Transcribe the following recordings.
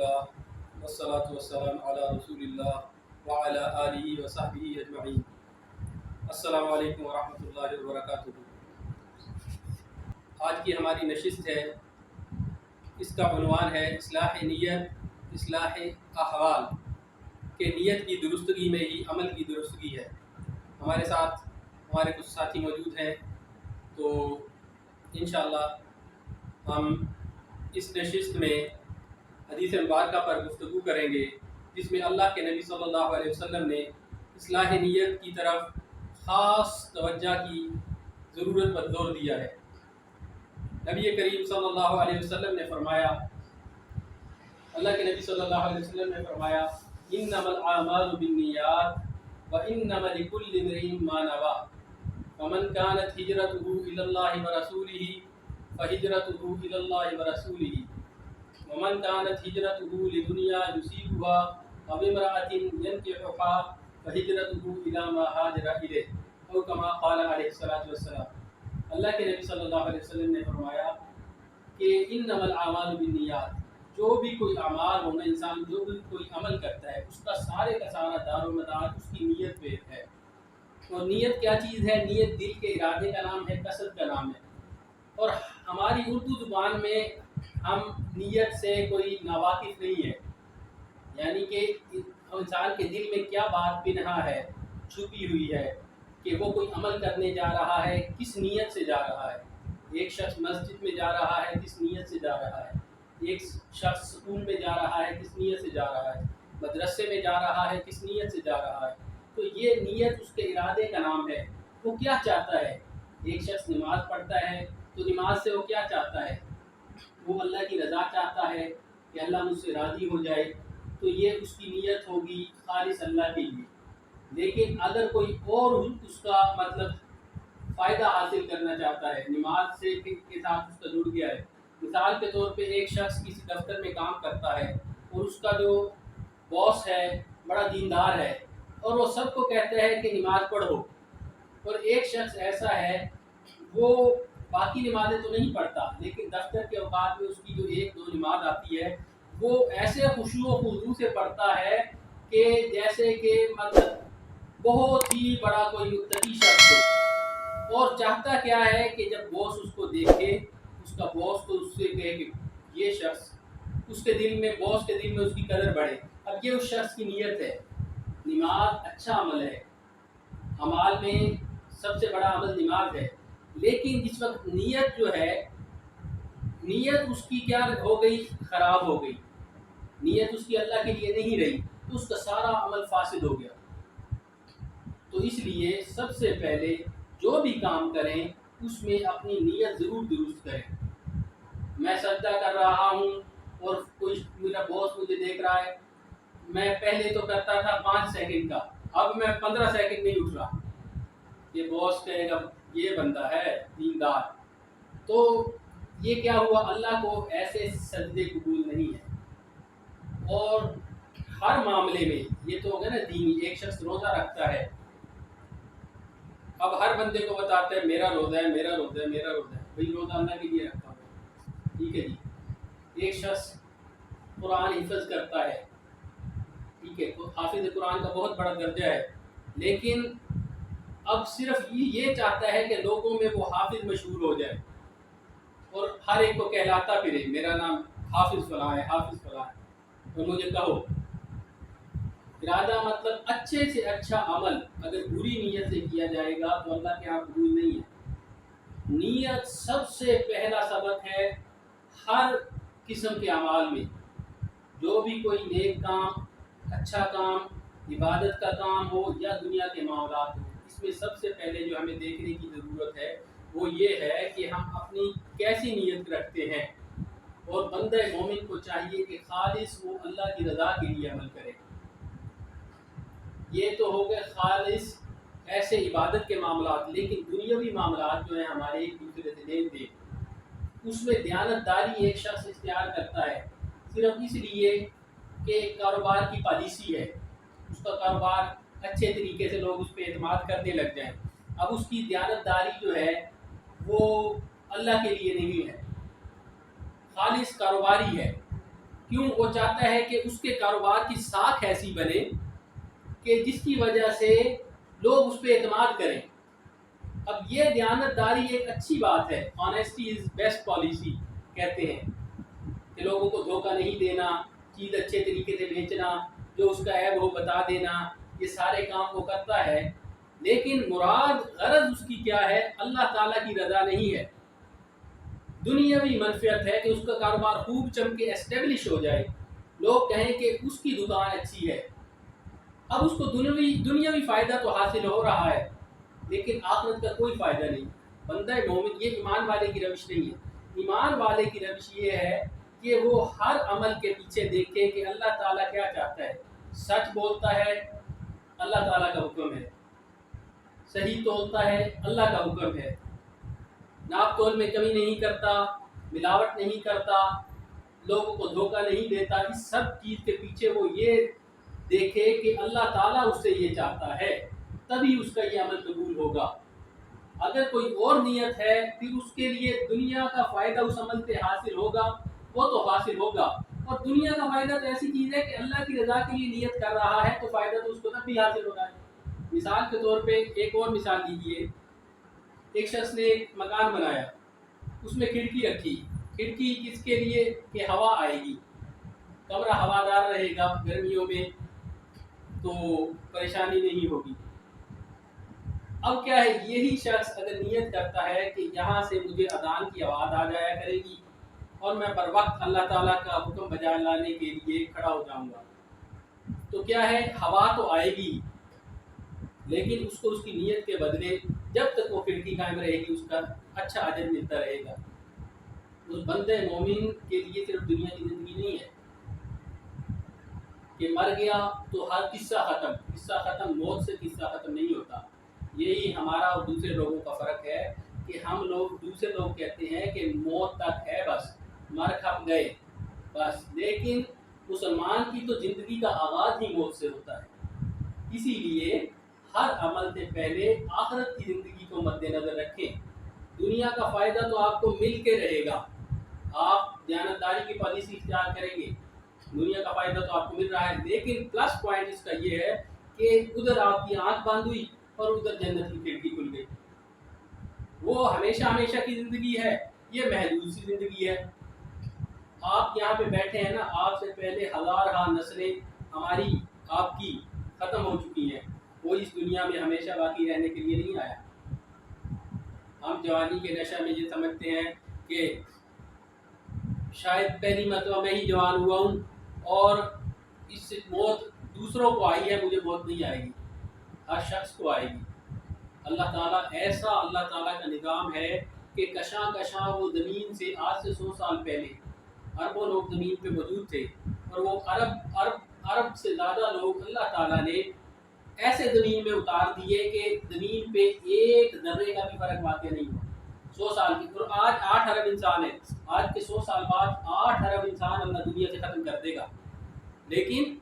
لله والصلاة والسلام على رسول الله وعلى آله وصحبه أجمعين. السلام علیکم ورحمۃ اللہ وبرکاتہ. آج کی ہماری نشست ہے، اس کا عنوان ہے اصلاح نیت، اصلاح احوال، کہ نیت کی درستگی میں ہی عمل کی درستگی ہے. ہمارے ساتھ ہمارے کچھ ساتھی موجود ہیں، تو انشاءاللہ ہم اس نشست میں حدیث مبارکہ پر گفتگو کریں گے، جس میں اللہ کے نبی صلی اللہ علیہ وسلم نے اصلاح نیت کی طرف خاص توجہ کی ضرورت پر زور دیا ہے. نبی کریم صلی اللہ علیہ وسلم نے فرمایا، اللہ کے نبی صلی اللہ علیہ وسلم نے فرمایا، انما الاعمال بالنیات وانما لكل امرئ ما نوى فمن كانت هجرته الى الله ورسوله فهجرته الى الله ورسوله ومن كانت هجرته لدنيا يصيبها او امرأة ينكحها فهجرته الى ما هاجر اليه او كما قال عليه الصلاة والسلام. اللہ کے نبی صلی اللہ علیہ وسلم نے فرمایا کہ انما الاعمال بالنیات، جو بھی کوئی اعمال ہونا، انسان جو بھی کوئی عمل کرتا ہے، اس کا سارے کا سارا دار و مدار اس کی نیت پہ ہے. اور نیت کیا چیز ہے؟ نیت دل کے ارادے کا نام ہے، قصد کا نام ہے. اور ہماری اردو زبان میں ہم نیت سے کوئی ناواقف نہیں ہے، یعنی کہ انسان کے دل میں کیا بات پنہا ہے، چھپی ہوئی ہے، کہ وہ کوئی عمل کرنے جا رہا ہے، کس نیت سے جا رہا ہے. ایک شخص مسجد میں جا رہا ہے، کس نیت سے جا رہا ہے. ایک شخص سکول میں جا رہا ہے، کس نیت سے جا رہا ہے. مدرسے میں جا رہا ہے، کس نیت سے جا رہا ہے. تو یہ نیت اس کے ارادے کا نام ہے. وہ کیا چاہتا ہے؟ ایک شخص نماز پڑھتا ہے تو نماز سے وہ کیا چاہتا ہے؟ وہ اللہ کی رضا چاہتا ہے کہ اللہ مجھ سے راضی ہو جائے. تو یہ اس کی نیت ہوگی خالص اللہ کے لیے. لیکن اگر کوئی اور اس کا مطلب فائدہ حاصل کرنا چاہتا ہے، نماز سے کے ساتھ اس کا جڑ گیا ہے. مثال کے طور پہ ایک شخص کسی دفتر میں کام کرتا ہے اور اس کا جو باس ہے بڑا دیندار ہے، اور وہ سب کو کہتا ہے کہ نماز پڑھو. اور ایک شخص ایسا ہے، وہ باقی نمازیں تو نہیں پڑھتا، لیکن دفتر کے اوقات میں اس کی جو ایک دو نماز آتی ہے وہ ایسے خشوع و خضوع سے پڑھتا ہے کہ جیسے کہ مطلب بہت ہی بڑا کوئی متقی شخص ہو. اور چاہتا کیا ہے کہ جب باس اس کو دیکھے، اس کا باس تو اس سے کہے کہ یہ شخص، اس کے دل میں، باس کے دل میں اس کی قدر بڑھے. اب یہ اس شخص کی نیت ہے. نماز اچھا عمل ہے، اعمال میں سب سے بڑا عمل نماز ہے. لیکن اس وقت نیت جو ہے، نیت اس کی کیا ہو گئی؟ خراب ہو گئی. نیت اس کی اللہ کے لیے نہیں رہی، تو اس کا سارا عمل فاسد ہو گیا. تو اس لیے سب سے پہلے جو بھی کام کریں اس میں اپنی نیت ضرور درست کریں. میں سجدہ کر رہا ہوں اور کوئی میرا باس مجھے دیکھ رہا ہے، میں پہلے تو کرتا تھا 5 سیکنڈ کا، اب میں 15 سیکنڈ نہیں اٹھ رہا. یہ باس کہے گا یہ بندہ ہے دیندار. تو یہ کیا ہوا؟ اللہ کو ایسے سجدے قبول نہیں ہے. اور ہر معاملے میں یہ تو ہوگا نا دینی. ایک شخص روزہ رکھتا ہے، اب ہر بندے کو بتاتا ہے میرا روزہ ہے، میرا روزہ ہے، میرا روزہ ہے. بھائی روزہ اللہ کے لیے رکھتا ہوں، ٹھیک ہے جی. ایک شخص قرآن حفظ کرتا ہے، ٹھیک ہے، تو حافظ قرآن کا بہت بڑا درجہ ہے، لیکن اب صرف یہ چاہتا ہے کہ لوگوں میں وہ حافظ مشہور ہو جائے اور ہر ایک کو کہلاتا پھرے میرا نام حافظ فلاں ہے، حافظ فلاں ہے، اور مجھے کہو. ارادہ مطلب اچھے سے اچھا عمل اگر بری نیت سے کیا جائے گا تو اللہ کے ہاں قبول نہیں ہے. نیت سب سے پہلا سبق ہے ہر قسم کے اعمال میں. جو بھی کوئی نیک کام، اچھا کام، عبادت کا کام ہو یا دنیا کے معاملات ہو، اس میں سب سے پہلے جو ہمیں دیکھنے کی ضرورت ہے وہ یہ ہے کہ ہم اپنی کیسی نیت رکھتے ہیں. اور بندہ مومن کو چاہیے کہ خالص وہ اللہ کی رضا کے لیے عمل کرے. یہ تو ہو گئے خالص ایسے عبادت کے معاملات. لیکن دنیاوی معاملات جو ہیں ہمارے ایک دوسرے سے لین دین، اس میں دیانت داری ایک شخص اختیار کرتا ہے صرف اس لیے کہ کاروبار کی پالیسی ہے، اس کا کاروبار اچھے طریقے سے لوگ اس پہ اعتماد کرنے لگ جائیں. اب اس کی دیانت داری جو ہے وہ اللہ کے لیے نہیں ہے، خالص کاروباری ہے. کیوں؟ وہ چاہتا ہے کہ اس کے کاروبار کی ساکھ ایسی بنے کہ جس کی وجہ سے لوگ اس پہ اعتماد کریں۔ اب یہ دیانتداری ایک اچھی بات ہے، آنیسٹی از بیسٹ پالیسی کہتے ہیں، کہ لوگوں کو دھوکہ نہیں دینا، چیز اچھے طریقے سے بیچنا، جو اس کا عیب وہ بتا دینا، یہ سارے کام وہ کرتا ہے۔ لیکن مراد غرض اس کی کیا ہے؟ اللہ تعالیٰ کی رضا نہیں ہے، دنیاوی منفعت ہے کہ اس کا کاروبار خوب چمکے، اسٹیبلش ہو جائے، لوگ کہیں کہ اس کی دکان اچھی ہے۔ اب اس کو دنیاوی فائدہ تو حاصل ہو رہا ہے، لیکن آخرت کا کوئی فائدہ نہیں۔ بندہ مومن، یہ ایمان والے کی روش نہیں ہے۔ ایمان والے کی روش یہ ہے کہ وہ ہر عمل کے پیچھے دیکھے کہ اللہ تعالیٰ کیا چاہتا ہے، سچ بولتا ہے اللہ تعالیٰ کا حکم ہے، صحیح تولتا ہے اللہ کا حکم ہے، ناپ تول میں کمی نہیں کرتا، ملاوٹ نہیں کرتا، لوگوں کو دھوکہ نہیں دیتا۔ اس سب چیز کے پیچھے وہ یہ دیکھے کہ اللہ تعالیٰ اس سے یہ چاہتا ہے، تبھی اس کا یہ عمل قبول ہوگا۔ اگر کوئی اور نیت ہے پھر اس کے لیے دنیا کا فائدہ اس عمل سے حاصل ہوگا، وہ تو حاصل ہوگا، اور دنیا کا فائدہ تو ایسی چیز ہے کہ اللہ کی رضا کے لیے نیت کر رہا ہے تو فائدہ تو اس کو تب بھی حاصل ہوگا۔ مثال کے طور پہ ایک اور مثال دیجیے، ایک شخص نے ایک مکان بنایا، اس میں کھڑکی رکھی، کھڑکی کس کے لیے؟ کہ ہوا آئے گی، کمرہ ہوادار رہے گا، گرمیوں میں تو پریشانی نہیں ہوگی۔ اب کیا ہے، یہی شخص اگر نیت کرتا ہے کہ یہاں سے مجھے اذان کی آواز آ جایا کرے گی اور میں بر وقت اللہ تعالیٰ کا حکم بجا لانے کے لیے کھڑا ہو جاؤں گا، تو کیا ہے، ہوا تو آئے گی، لیکن اس کو اس کی نیت کے بدلے جب تک وہ کھڑکی قائم رہے گی اس کا اچھا اجر ملتا رہے گا۔ اس بندے مومن کے لیے صرف دنیا کی زندگی نہیں ہے کہ مر گیا تو ہر قصہ ختم، موت سے قصہ ختم نہیں ہوتا۔ یہی ہمارا اور دوسرے لوگوں کا فرق ہے کہ دوسرے لوگ کہتے ہیں کہ موت تک ہے، بس مر کھپ گئے بس، لیکن مسلمان کی تو زندگی کا آغاز ہی موت سے ہوتا ہے۔ اسی لیے ہر عمل سے پہلے آخرت کی زندگی کو مد نظر رکھیں۔ دنیا کا فائدہ تو آپ کو مل کے رہے گا، آپ دیانتداری کی پالیسی اختیار کریں گے، دنیا کا فائدہ تو آپ کو مل رہا ہے، لیکن پلس پوائنٹ اس کا یہ ہے کہ ادھر آپ کی آنکھ بند ہوئی اور ادھر جنت کی کھڑکی کھل گئی۔ وہ ہمیشہ کی زندگی ہے، یہ محدود سی زندگی ہے۔ آپ یہاں پہ بیٹھے ہیں نا، آپ سے پہلے ہزارہ نسلیں ہماری آپ کی ختم ہو چکی ہیں، وہ اس دنیا میں ہمیشہ باقی رہنے کے لیے نہیں آیا۔ ہم جوانی کے نشہ میں یہ سمجھتے ہیں کہ شاید پہلی مرتبہ میں ہی جوان ہوا ہوں اور اس سے موت دوسروں کو آئی ہے، مجھے موت نہیں آئے گی، ہر شخص کو آئے گی۔ اللہ تعالیٰ کا نظام ہے کہ کشاں وہ زمین سے آج سے 100 سال پہلے اربوں لوگ زمین پہ موجود تھے، اور وہ ارب سے زیادہ لوگ اللہ تعالیٰ نے ایسے زمین میں اتار دیے کہ زمین پہ ایک ذرے کا بھی فرق واقع نہیں ہوا 100 سال کی، اور آج 8 ارب انسان ہے، آج کے 100 سال بعد 8 ارب انسان اللہ دنیا سے ختم کر دے گا، لیکن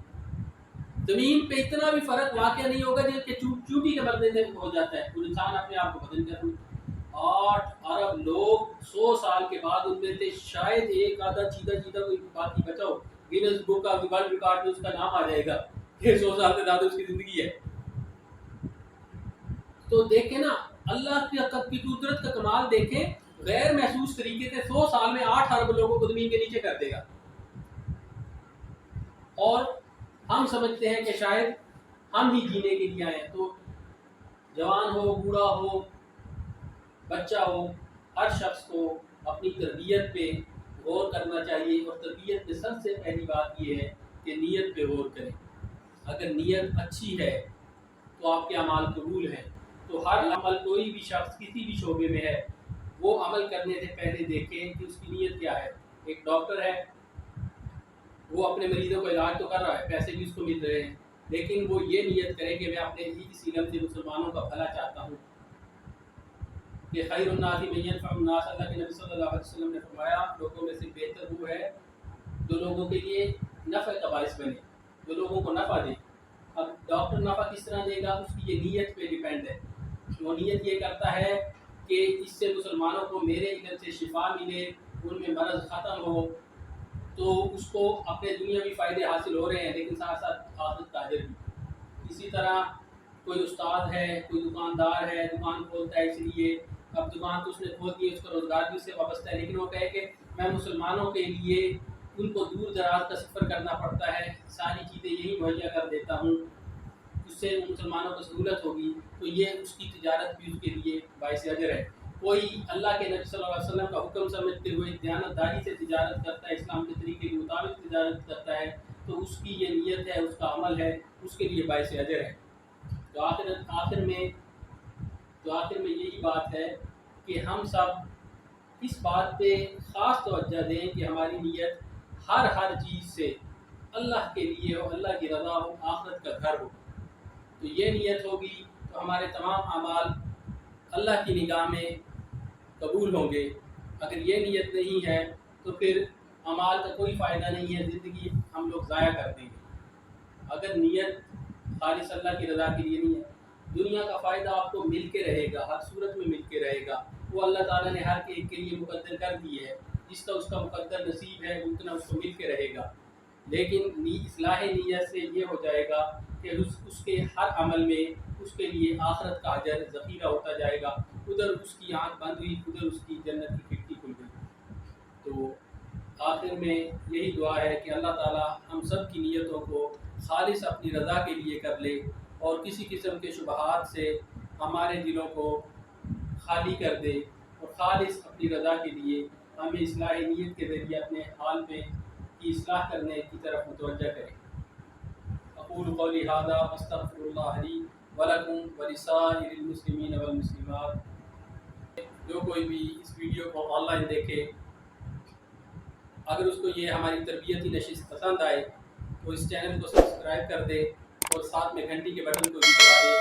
زمین پہ اتنا بھی فرق واقع نہیں ہوگا جو کہ چوٹی کے بدلے سے ہو جاتا ہے، وہ انسان اپنے آپ کو بدل کر 8 ارب لوگ 100 سال کے بعد ان میں سے شاید ایک آدھا چیدہ کوئی باقی بچا ہو، Guinness book of world record میں اس کا نام آ جائے گا کہ 100 سال سے زیادہ اس کی زندگی ہے۔ تو دیکھیں نا، اللہ کی قدرت کا کمال دیکھیں، غیر محسوس طریقے سے 100 سال میں 8 ارب لوگوں کو زمین کے نیچے کر دے گا، اور ہم سمجھتے ہیں کہ شاید ہم ہی جینے کے لیے آئے ہیں۔ تو جوان ہو، بوڑھا ہو، بچہ ہو، ہر شخص کو اپنی تربیت پہ غور کرنا چاہیے، اور تربیت میں سب سے پہلی بات یہ ہے کہ نیت پہ غور کریں۔ اگر نیت اچھی ہے تو آپ کے اعمال قبول ہیں۔ تو ہر عمل، کوئی بھی شخص کسی بھی شعبے میں ہے، وہ عمل کرنے سے پہلے دیکھیں کہ اس کی نیت کیا ہے۔ ایک ڈاکٹر ہے، وہ اپنے مریضوں کو علاج تو کر رہا ہے، پیسے بھی اس کو مل رہے ہیں، لیکن وہ یہ نیت کرے کہ میں اپنے اس علم سے مسلمانوں کا بھلا چاہتا ہوں، کہ خیر الناس من ينفع الناس، اللہ کے نبی صلی اللہ علیہ وسلم نے فرمایا لوگوں میں سے بہتر وہ ہے جو لوگوں کے لیے نفع کا باعث بنے، جو لوگوں کو نفع دے۔ اب ڈاکٹر نفع کس طرح دے گا؟ اس کی یہ نیت پہ ڈیپینڈ ہے۔ وہ نیت یہ کرتا ہے کہ اس سے مسلمانوں کو میرے علم سے شفا ملے، ان میں مرض ختم ہو، تو اس کو اپنے دنیاوی فائدے حاصل ہو رہے ہیں، لیکن ساتھ ساتھ آخرت کا اجر بھی۔ اسی طرح کوئی استاد ہے، کوئی دکاندار ہے، دکان کھولتا ہے، اس لیے اب دکان تو اس نے کھول دی ہے، اس کا روزگار بھی اس سے وابستہ ہے، لیکن وہ کہے کہ میں مسلمانوں کے لیے ان کو دور دراز کا سفر کرنا پڑتا ہے، ساری چیزیں یہی مہیا کر دیتا ہوں، اس سے مسلمانوں کو سہولت ہوگی، تو یہ اس کی تجارت بھی اس کے لیے باعث اجر ہے۔ کوئی اللہ کے نبی صلی اللہ علیہ وسلم کا حکم سمجھتے ہوئے دیانتداری سے تجارت کرتا ہے، اسلام کے طریقے کے مطابق تجارت کرتا ہے، تو اس کی یہ نیت ہے، اس کا عمل ہے، اس کے لیے باعث اجر ہے۔ تو آخر میں یہی بات ہے کہ ہم سب اس بات پہ خاص توجہ دیں کہ ہماری نیت ہر چیز سے اللہ کے لیے ہو، اللہ کی رضا ہو، آخرت کا گھر ہو۔ تو یہ نیت ہوگی تو ہمارے تمام اعمال اللہ کی نگاہ میں قبول ہوں گے۔ اگر یہ نیت نہیں ہے تو پھر اعمال کا کوئی فائدہ نہیں ہے، زندگی ہم لوگ ضائع کر دیں گے۔ اگر نیت خالص اللہ کی رضا کے لیے نہیں ہے، دنیا کا فائدہ آپ کو مل کے رہے گا، ہر صورت میں مل کے رہے گا، وہ اللہ تعالیٰ نے ہر ایک کے لیے مقدر کر دی ہے، جس کا اس کا مقدر نصیب ہے اتنا اس کو مل کے رہے گا۔ لیکن اصلاح نیت سے یہ ہو جائے گا کہ اس کے ہر عمل میں اس کے لیے آخرت کا اجر ذخیرہ ہوتا جائے گا، ادھر اس کی آنکھ بند ہوئی، ادھر اس کی جنت کی کھڑکی کھل گئی۔ تو آخر میں یہی دعا ہے کہ اللہ تعالیٰ ہم سب کی نیتوں کو خالص اپنی رضا کے لیے کر لے، اور کسی قسم کے شبہات سے ہمارے دلوں کو خالی کر دے، اور خالص اپنی رضا کے لیے ہمیں اصلاح نیت کے ذریعے اپنے حال میں کی اصلاح کرنے کی طرف متوجہ کریں۔ اقول قولی ھذا واستغفر اللہ لی ولکم ولسائر المسلمین والمسلمات۔ جو کوئی بھی اس ویڈیو کو آن لائن دیکھے، اگر اس کو یہ ہماری تربیتی نشست پسند آئے تو اس چینل کو سبسکرائب کر دے، اور ساتھ میں گھنٹی کے بٹن کو بھی دبا دے،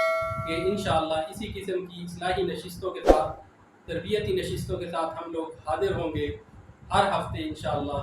کہ انشاءاللہ اسی قسم کی اصلاحی نشستوں کے ساتھ، تربیتی نشستوں کے ساتھ ہم لوگ حاضر ہوں گے ہر ہفتے انشاءاللہ۔